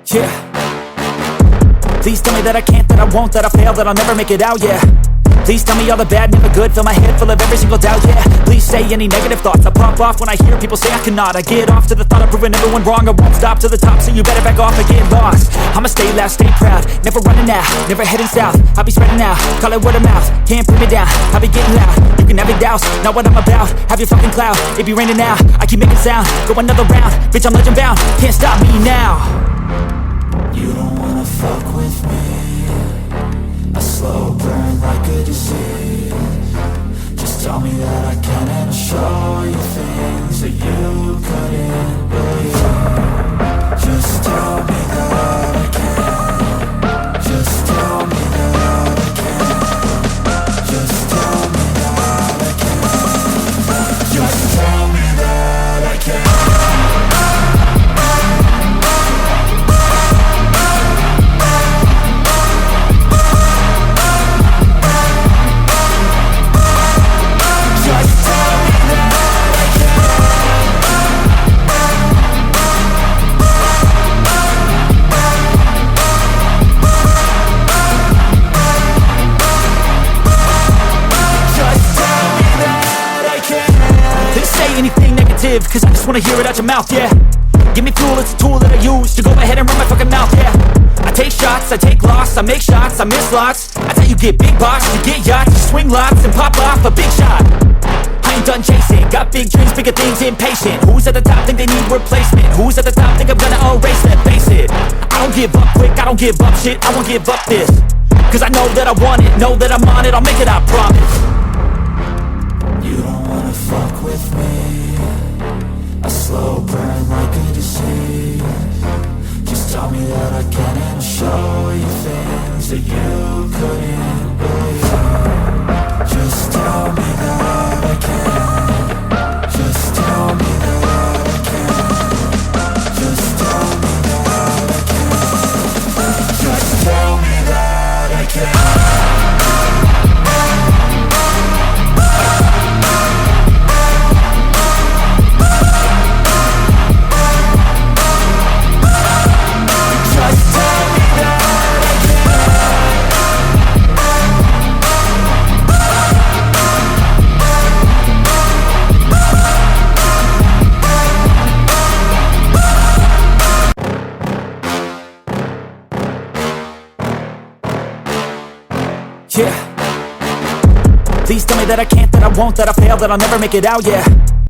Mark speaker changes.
Speaker 1: Yeah. Please tell me that I can't, that I won't, that I fail, that I'll never make it out, yeah. Please tell me all the bad, never good, fill my head full of every single doubt, yeah. Please say any negative thoughts, I pop off when I hear people say I cannot. I get off to the thought of proving everyone wrong, I won't stop to the top, so you better back off and get lost. I'ma stay loud, stay proud, never running out, never heading south. I'll be spreading out, call it word of mouth, can't put me down, I'll be getting loud. You can have your doubts, not what I'm about, have your fucking clout, it be raining now, I keep making sound, go another round, bitch I'm legend bound, can't stop me now.
Speaker 2: You don't wanna fuck with me, a slow burn like a disease. Just tell me that I can and I'll show you things that you couldn't believe. Just tell me that I can. Just tell me that I can. Just tell me that I can. Just tell me that I can.
Speaker 1: Anything negative, cause I just wanna hear it out your mouth, yeah. Give me fuel, it's a tool that I use to go ahead and run my fucking mouth, yeah. I take shots, I take loss, I make shots, I miss lots. That's how you get big box, you get yachts, you swing lots and pop off a big shot. I ain't done chasing, got big dreams, bigger things, impatient. Who's at the top think they need replacement? Who's at the top think I'm gonna erase that? Face it, I don't give up quick, I don't give up shit, I won't give up this. Cause I know that I want it, know that I'm on it, I'll make it, I promise.
Speaker 2: You don't wanna fuck with me, a slow burn like a disease. Just tell me that I can and I'll show you things that you couldn't believe. Just tell me that I can. Just tell me that I can. Just tell me that I can. Just tell me that I can.
Speaker 1: Yeah. Please tell me that I can't, that I won't, that I fail, that I'll never make it out, yeah.